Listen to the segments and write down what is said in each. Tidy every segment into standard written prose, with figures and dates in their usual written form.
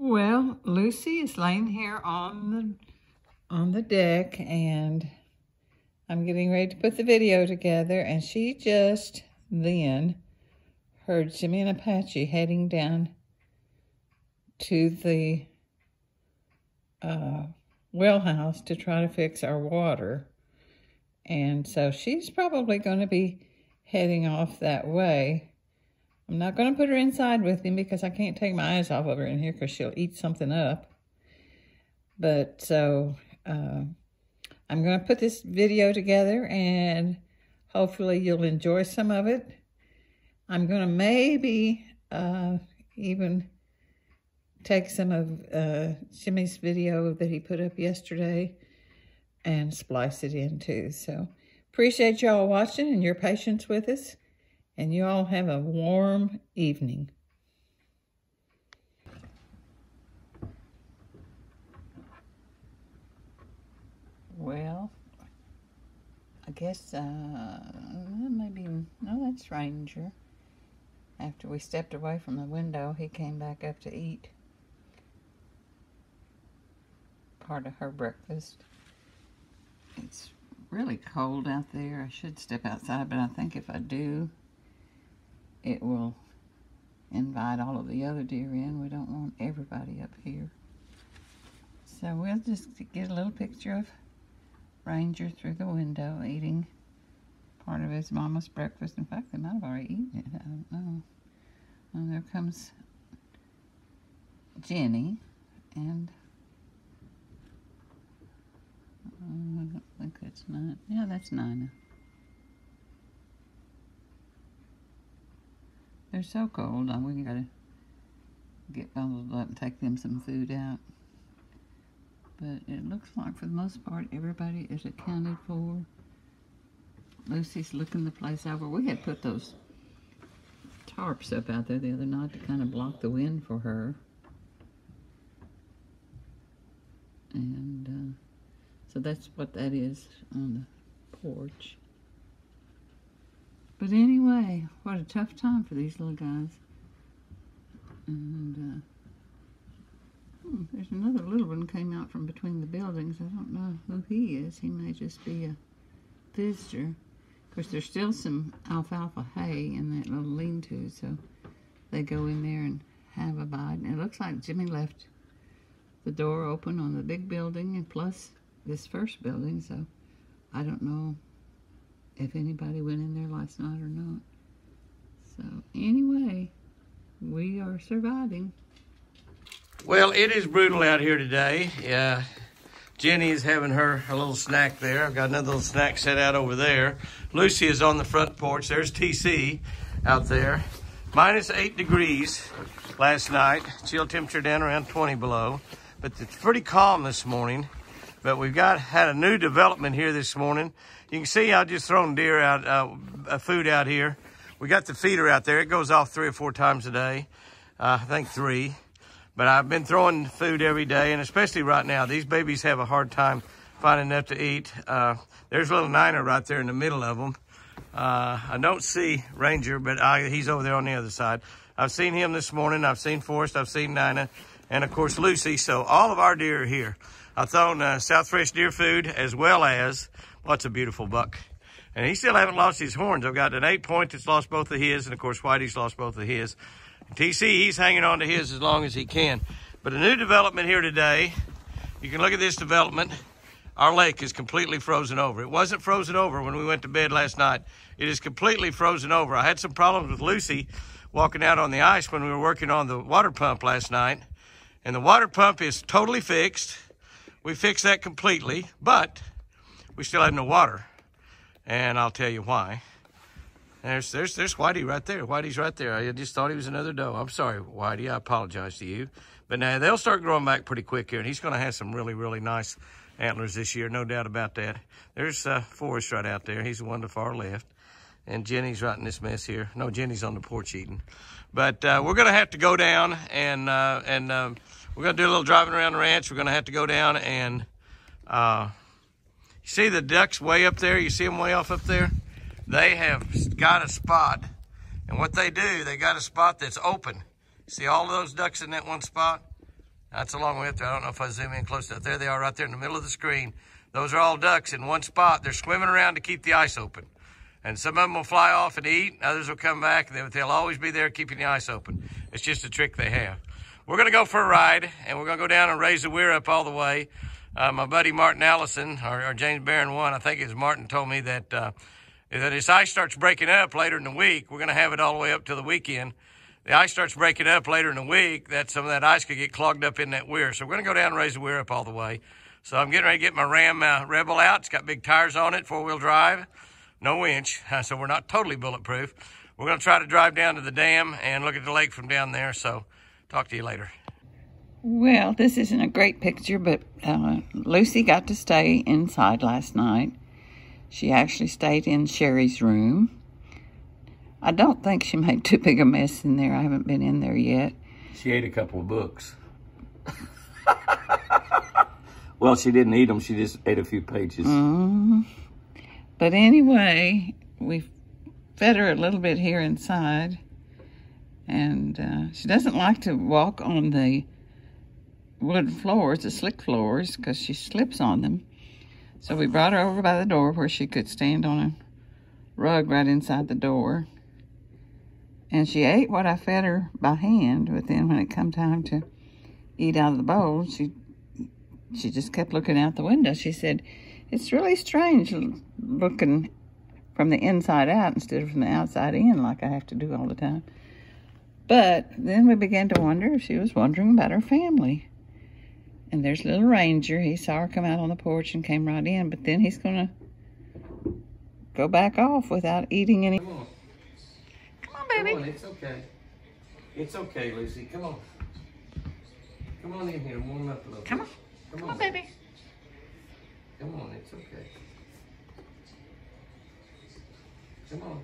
Well, Lucy is laying here on the deck, and I'm getting ready to put the video together, and she just then heard Jimmy and Apache heading down to the well house to try to fix our water. And so she's probably going to be heading off that way. I'm not going to put her inside with him because I can't take my eyes off of her in here because she'll eat something up. But so I'm going to put this video together and hopefully you'll enjoy some of it. I'm going to maybe even take some of Jimmy's video that he put up yesterday and splice it in too. So appreciate y'all watching and your patience with us. And you all have a warm evening. Well, I guess maybe, no, that's Ranger. After we stepped away from the window, he came back up to eat part of her breakfast. It's really cold out there. I should step outside, but I think if I do, it will invite all of the other deer in. We don't want everybody up here. So we'll just get a little picture of Ranger through the window eating part of his mama's breakfast. In fact, they might have already eaten it. I don't know. And there comes Jenny, and I don't think that's Nina. Yeah, that's Nina. They're so cold, we gotta get bundled up and take them some food out. But it looks like for the most part everybody is accounted for. Lucy's looking the place over. We had put those tarps up out there the other night to kind of block the wind for her. And so that's what that is on the porch. But anyway, what a tough time for these little guys. And there's another little one came out from between the buildings. I don't know who he is. He may just be a visitor. Of course, there's still some alfalfa hay in that little lean-to, so they go in there and have a bite. And it looks like Jimmy left the door open on the big building and plus this first building, so I don't know if anybody went in there last night or not. So anyway, we are surviving. Well, it is brutal out here today. Jenny is having her a little snack there. I've got another little snack set out over there. Lucy is on the front porch. There's TC out there. -8 degrees last night. Chill temperature down around 20 below. But it's pretty calm this morning. But we've had a new development here this morning. You can see I've just thrown deer out, food out here. We got the feeder out there. It goes off 3 or 4 times a day. I think 3. But I've been throwing food every day, and especially right now, these babies have a hard time finding enough to eat. There's little Nina right there in the middle of them. I don't see Ranger, but he's over there on the other side. I've seen him this morning. I've seen Forrest. I've seen Nina. And, of course, Lucy. So all of our deer are here. I've thrown South Fresh deer food as well as, well, it's a beautiful buck. And he still haven't lost his horns. I've got an 8-point that's lost both of his, and, of course, Whitey's lost both of his. And TC, he's hanging on to his as long as he can. But a new development here today, you can look at this development. Our lake is completely frozen over. It wasn't frozen over when we went to bed last night. It is completely frozen over. I had some problems with Lucy walking out on the ice when we were working on the water pump last night. And the water pump is totally fixed. We fixed that completely, but we still have no water. And I'll tell you why. There's Whitey right there. Whitey's right there. I just thought he was another doe. I'm sorry, Whitey. I apologize to you. But now they'll start growing back pretty quick here, and he's going to have some really, really nice antlers this year, no doubt about that. There's Forrest right out there. He's the one to far left. And Jenny's right in this mess here. No, Jenny's on the porch eating. But we're going to have to go down and we're going to do a little driving around the ranch. We're going to have to go down and you see the ducks way up there? You see them way off up there? They have got a spot. And what they do, they got a spot that's open. See all of those ducks in that one spot? That's a long way up there. I don't know if I zoom in close enough. There they are right there in the middle of the screen. Those are all ducks in one spot. They're swimming around to keep the ice open. And some of them will fly off and eat. Others will come back. They'll always be there keeping the ice open. It's just a trick they have. We're going to go for a ride, and we're going to go down and raise the weir up all the way. My buddy Martin Allison, or James Barron 1, I think it's Martin, told me that as ice starts breaking up later in the week, we're going to have it all the way up to the weekend. The ice starts breaking up later in the week, that some of that ice could get clogged up in that weir. So we're going to go down and raise the weir up all the way. So I'm getting ready to get my Ram Rebel out. It's got big tires on it, 4-wheel drive, no winch, so we're not totally bulletproof. We're going to try to drive down to the dam and look at the lake from down there. So talk to you later. Well, this isn't a great picture, but Lucy got to stay inside last night. She actually stayed in Sherry's room. I don't think she made too big a mess in there. I haven't been in there yet. She ate a couple of books. Well, she didn't eat them. She just ate a few pages. But anyway, we fed her a little bit here inside. And she doesn't like to walk on the wood floors, the slick floors, because she slips on them. So we brought her over by the door where she could stand on a rug right inside the door. And she ate what I fed her by hand, but then when it come time to eat out of the bowl, she just kept looking out the window. She said, "It's really strange looking from the inside out instead of from the outside in like I have to do all the time." But then we began to wonder if she was wondering about her family. And there's little Ranger. He saw her come out on the porch and came right in, but then he's going to go back off without eating any. Come on. Come on, baby. Come on, it's okay. It's okay, Lucy. Come on. Come on in here and warm up a little Come on. bit. Come on, baby. Come on, it's okay. Come on.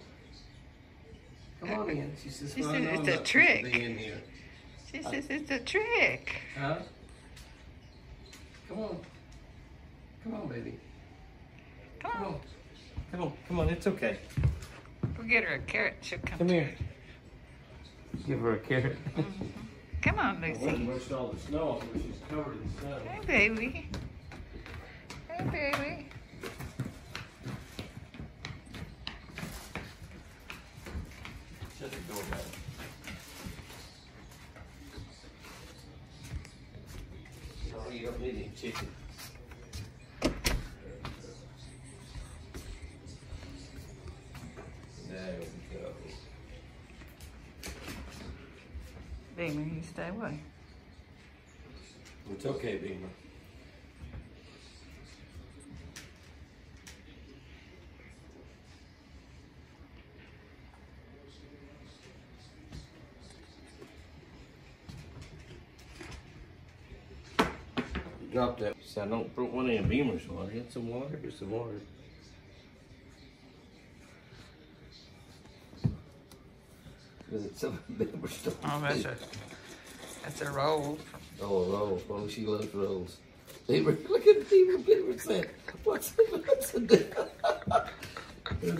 Come on in. She says, She "Well, says I know it's I'm a not trick." supposed to be in here. She says it's a trick. Huh? Come on. Come on, baby. Come Come on. on. Come on. Come on. It's okay. We'll get her a carrot. She'll come. Come here. Give her a carrot. Come on, I went Lucy. and brushed all the snow off where she's covered in snow. Hey, baby. Hey, baby. Shut the door back. No, you don't need any chicken. There we go. Beamer, you stay away. It's okay, Beamer. Drop that. So I don't put one in Beamer's water. Get some water. Get some water. Is it some Beamer's stuff? Oh, that's a roll. Oh, a roll. Oh, she loves rolls. Beamer, look at Beamer. Beamer said, "What's the deal?"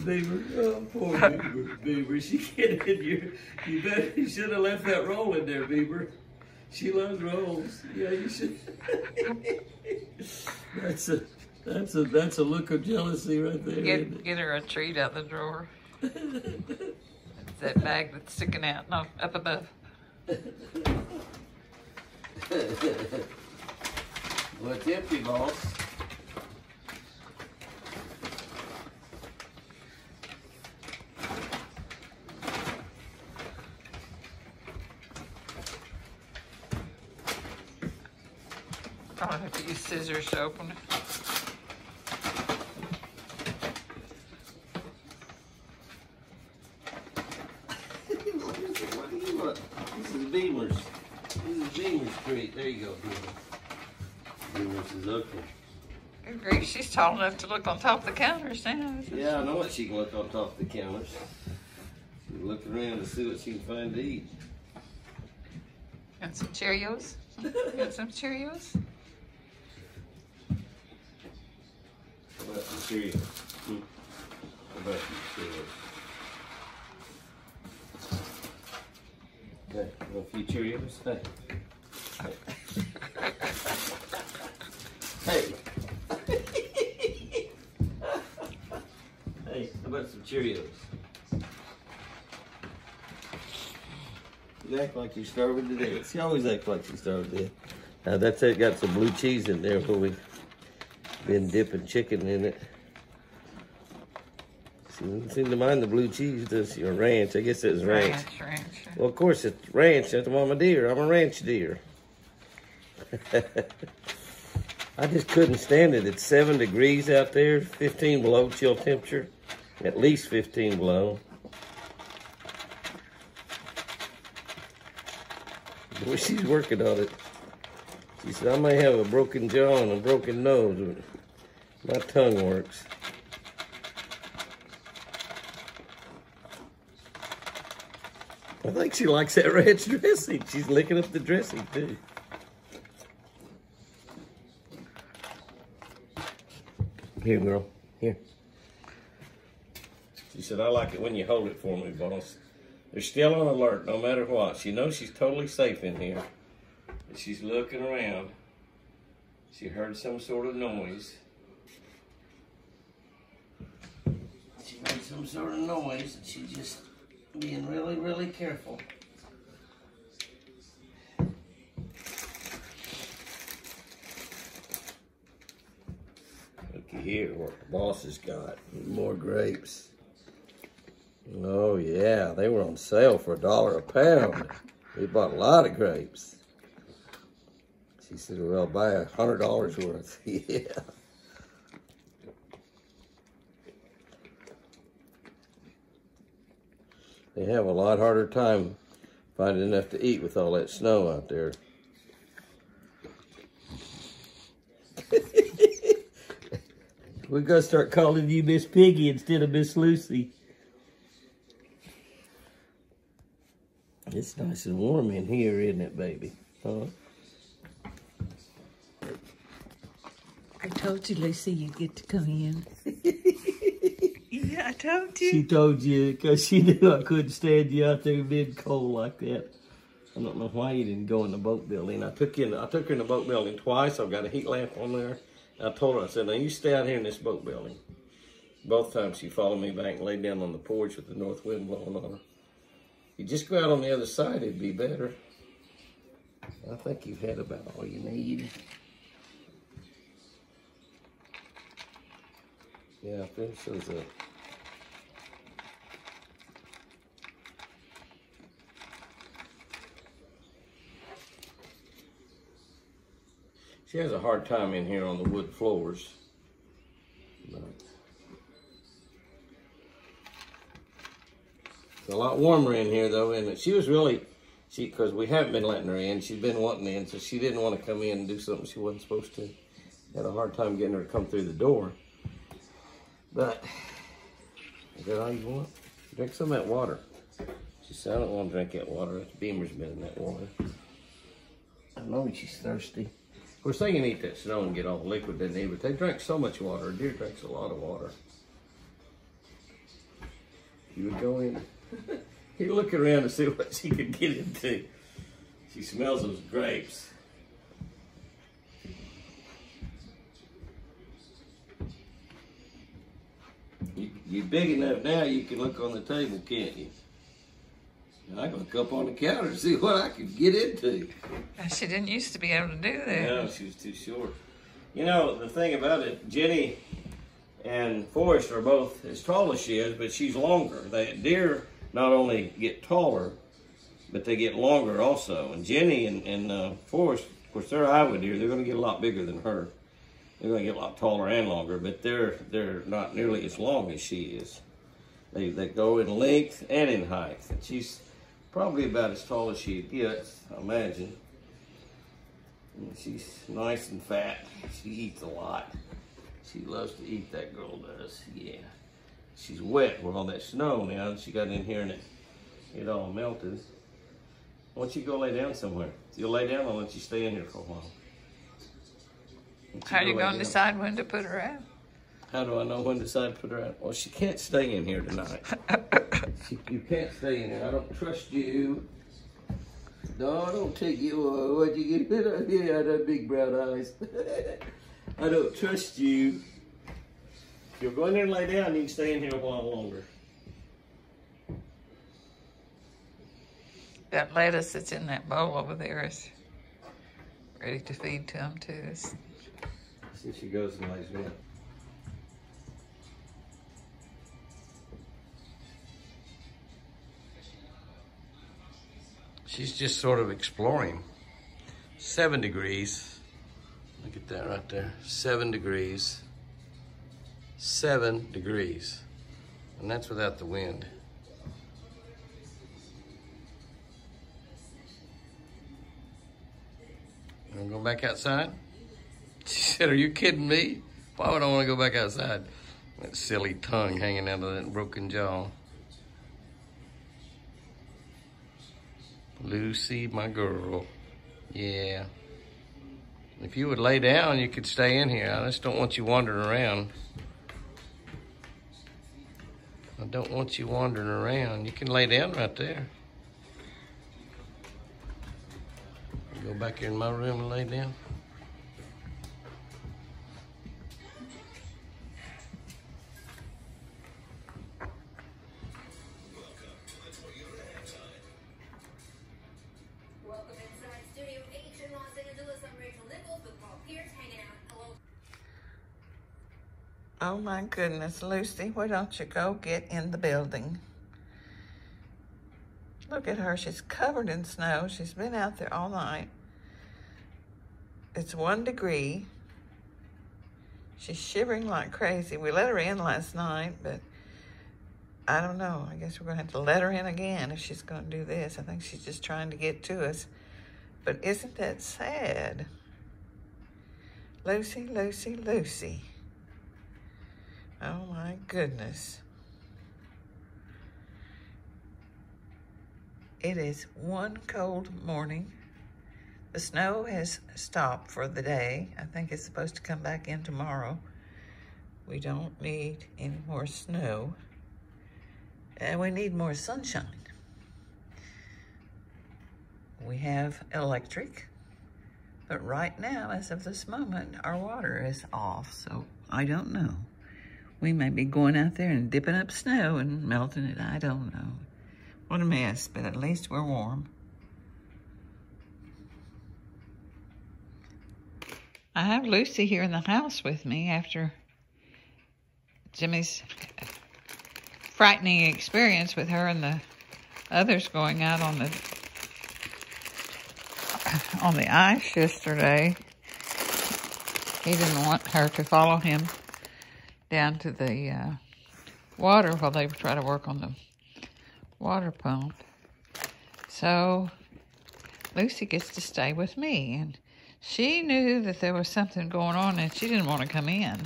Beamer, oh, poor Beamer. Beamer, she get in your. You should have left that roll in there, Beamer. She loves rolls. Yeah, you should. That's a look of jealousy right there. Get her a treat out the drawer. That bag that's sticking out. No, up above. Well, it's empty, boss. I'll have to use scissors to open it. What do you want? This is Beamer's. This is Beamer's treat. There you go, Beamer. Beamer's is okay. Good grief, she's tall enough to look on top of the counters now. Yeah, I know what she can look on top of the counters. She can look around to see what she can find to eat. Got some Cheerios? Got some Cheerios? How about some Cheerios? How about some Cheerios? Okay, want a few Cheerios? Hey. Hey. Hey, how about some Cheerios? You act like you're starving to death. She always acts like she's starving to death. Now that's it, got some blue cheese in there where we've been dipping chicken in it. She doesn't seem to mind the blue cheese, does she? Or ranch, I guess it's ranch. Ranch. Well, of course it's ranch, that's why I'm a deer. I'm a ranch deer. I just couldn't stand it. It's 7 degrees out there, 15 below chill temperature, at least 15 below. Boy, she's working on it. She said, I may have a broken jaw and a broken nose, but my tongue works. I think she likes that ranch dressing. She's licking up the dressing, too. Here, girl. Here. She said, I like it when you hold it for me, boss. They're still on alert, no matter what. She knows she's totally safe in here. But she's looking around. She heard some sort of noise. She heard some sort of noise, and she's just being really, really careful. Looky here, what the boss has got. More grapes. Oh yeah, they were on sale for $1 a pound. We bought a lot of grapes. She said, well, buy $100 worth. Yeah. They have a lot harder time finding enough to eat with all that snow out there. We're gonna start calling you Miss Piggy instead of Miss Lucy. It's nice and warm in here, isn't it, baby? Huh? I told you, Lucy, you get to come in. Yeah, I told you. She told you because she knew I couldn't stand you out there being cold like that. I don't know why you didn't go in the boat building. I took her in the boat building twice. I've got a heat lamp on there. I told her, I said, now you stay out here in this boat building. Both times she followed me back and laid down on the porch with the north wind blowing on her. You just go out on the other side, it'd be better. I think you've had about all you need. Yeah, finish those up. She has a hard time in here on the wood floors. But it's a lot warmer in here though, isn't it? She was really, because we haven't been letting her in, she's been wanting in, so she didn't want to come in and do something she wasn't supposed to. Had a hard time getting her to come through the door. But, is that all you want? Drink some of that water. She said, I don't want to drink that water. That Beamer's been in that water. I know she's thirsty. Of course, they can eat that snow and get all the liquid they need, but they drink so much water. A deer drinks a lot of water. You would go in. You look around to see what she could get into. She smells those grapes. You're big enough now, you can look on the table, can't you? I'm going to come up on the counter and see what I can get into. She didn't used to be able to do that. No, she was too short. You know, the thing about it, Jenny and Forrest are both as tall as she is, but she's longer. Deer not only get taller, but they get longer also. And Jenny and Forrest, of course, they're Iowa deer. They're going to get a lot bigger than her. They're going to get a lot taller and longer, but they're not nearly as long as she is. They go in length and in height. And she's probably about as tall as she gets, I imagine. And she's nice and fat. She eats a lot. She loves to eat, that girl does, yeah. She's wet with all that snow now. She got in here and it all melted. Why don't you go lay down somewhere? If you'll lay down, I'll let you stay in here for a while. How are you going to decide when to put her out? How do I know when to decide to put her out? Well, she can't stay in here tonight. You can't stay in here. I don't trust you. No, I don't take you. What'd you get? Yeah, that big brown eyes. I don't trust you. If you'll go in there and lay down, you can stay in here a while longer. That lettuce that's in that bowl over there is ready to feed to him too. Since she goes and lays down. She's just sort of exploring. 7 degrees. Look at that right there. 7 degrees. 7 degrees. And that's without the wind. You wanna go back outside? She said, are you kidding me? Why would I want to go back outside? That silly tongue hanging out of that broken jaw. Lucy, my girl. Yeah. If you would lay down, you could stay in here. I just don't want you wandering around. I don't want you wandering around. You can lay down right there. Go back here in my room and lay down. Oh my goodness, Lucy, why don't you go get in the building? Look at her, she's covered in snow. She's been out there all night. It's 1 degree. She's shivering like crazy. We let her in last night, but I don't know. I guess we're gonna have to let her in again if she's gonna do this. I think she's just trying to get to us. But isn't that sad? Lucy, Lucy, Lucy. Oh my goodness. It is one cold morning. The snow has stopped for the day. I think it's supposed to come back in tomorrow. We don't need any more snow. And we need more sunshine. We have electric, but right now, as of this moment, our water is off, so I don't know. We may be going out there and dipping up snow and melting it. I don't know. What a mess, but at least we're warm. I have Lucy here in the house with me after Jimmy's frightening experience with her and the others going out on the ice yesterday. He didn't want her to follow him down to the water while they try to work on the water pump. So Lucy gets to stay with me, and she knew that there was something going on and she didn't want to come in.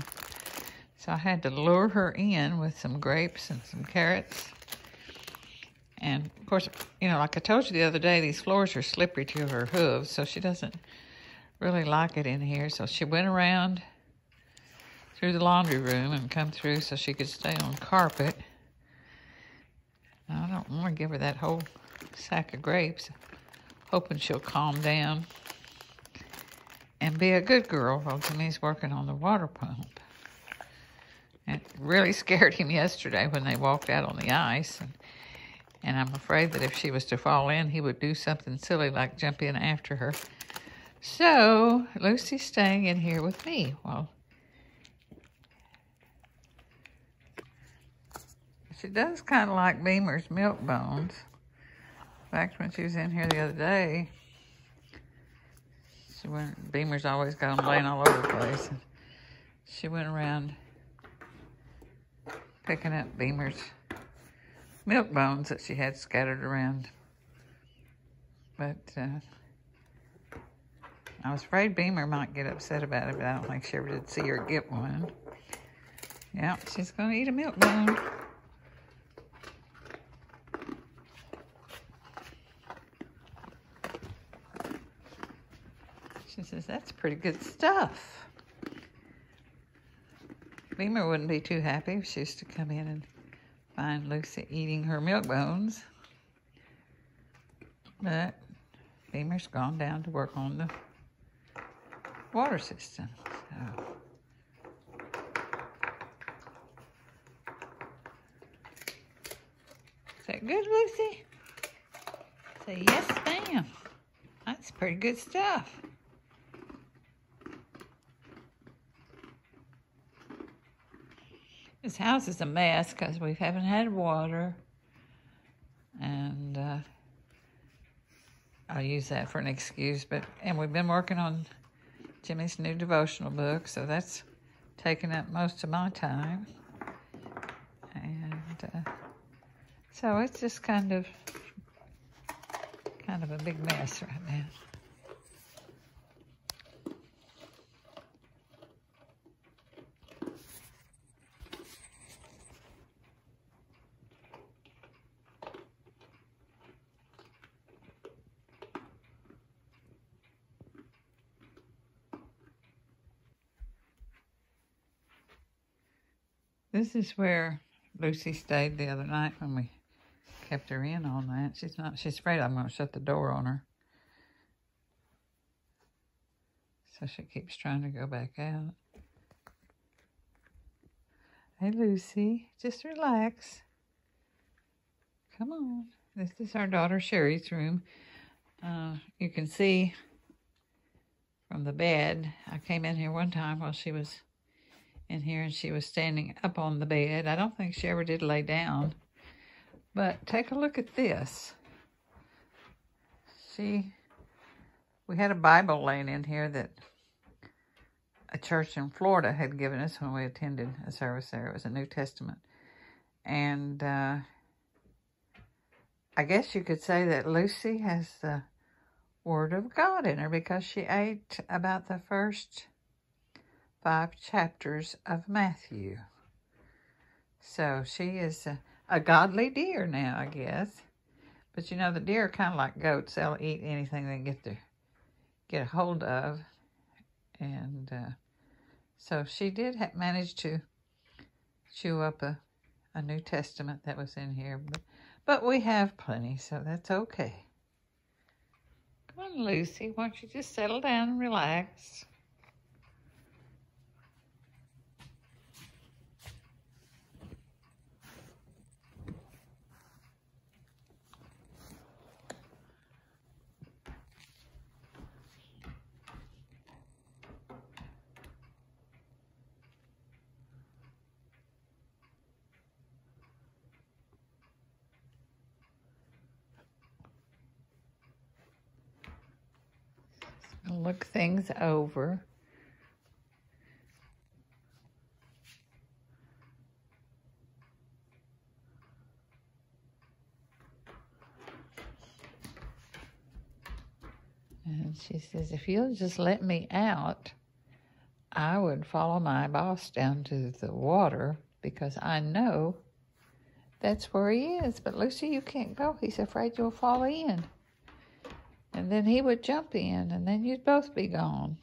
So I had to lure her in with some grapes and some carrots. And of course, you know, like I told you the other day, these floors are slippery to her hooves, so she doesn't really like it in here. So she went around through the laundry room and come through so she could stay on carpet. I don't want to give her that whole sack of grapes, hoping she'll calm down and be a good girl while Jimmy's working on the water pump. It really scared him yesterday when they walked out on the ice. And I'm afraid that if she was to fall in, he would do something silly like jump in after her. So Lucy's staying in here with me while she does kind of like Beamer's milk bones. In fact, when she was in here the other day, Beamer's always got them laying all over the place. And she went around picking up Beamer's milk bones that she had scattered around. But I was afraid Beamer might get upset about it, but I don't think she ever did see her get one. Yeah, she's going to eat a milk bone. She says, that's pretty good stuff. Beamer wouldn't be too happy if she was to come in and find Lucy eating her milk bones. But Beamer's gone down to work on the water system. Oh. Is that good, Lucy? Say yes, ma'am. That's pretty good stuff. This house is a mess because we haven't had water. And I'll use that for an excuse. And we've been working on Jimmy's new devotional book, so that's taking up most of my time. And so it's just kind of a big mess right now. This is where Lucy stayed the other night when we kept her in all night. She's afraid I'm going to shut the door on her. So she keeps trying to go back out. Hey, Lucy, just relax. Come on. This is our daughter Sherry's room. You can see from the bed, I came in here one time while she was in here and she was standing up on the bed. I don't think she ever did lay down. But take a look at this. We had a Bible laying in here that a church in Florida had given us when we attended a service there. It was a New Testament. And I guess you could say that Lucy has the Word of God in her because she ate about the first 5 chapters of Matthew. So she is a godly deer now, I guess. But you know, the deer are kind of like goats. They'll eat anything they get a hold of. And so she did manage to chew up a New Testament that was in here. But we have plenty, so that's okay. Come on, Lucy. Why don't you just settle down and relax? Look things over. And she says, if you'll just let me out, I would follow my boss down to the water because I know that's where he is. But Lucy, you can't go. He's afraid you'll fall in. And then he would jump in, and then you'd both be gone.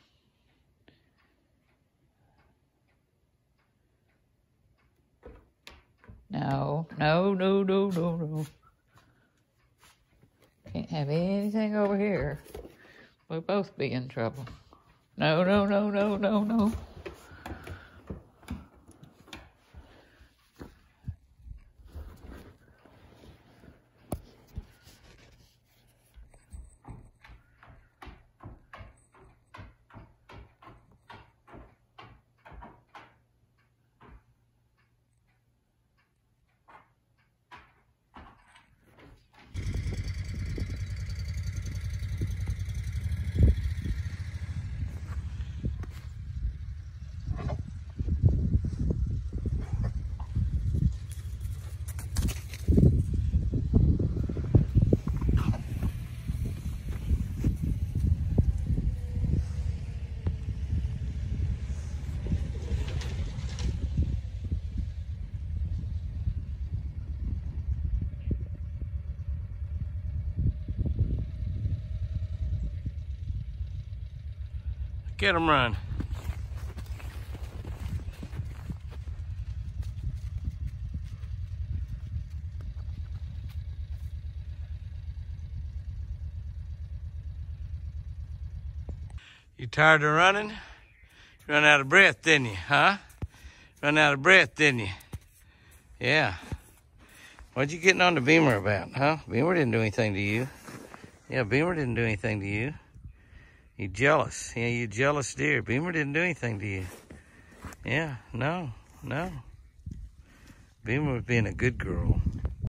No. Can't have anything over here. We'll both be in trouble. No. Get them run. You tired of running? Run out of breath, didn't you, huh? Run out of breath, didn't you? Yeah. What you getting on the Beamer about, huh? Beamer didn't do anything to you. Yeah, Beamer didn't do anything to you. You jealous. Yeah, you jealous deer. Beamer didn't do anything to you. Yeah, no. Beamer was being a good girl.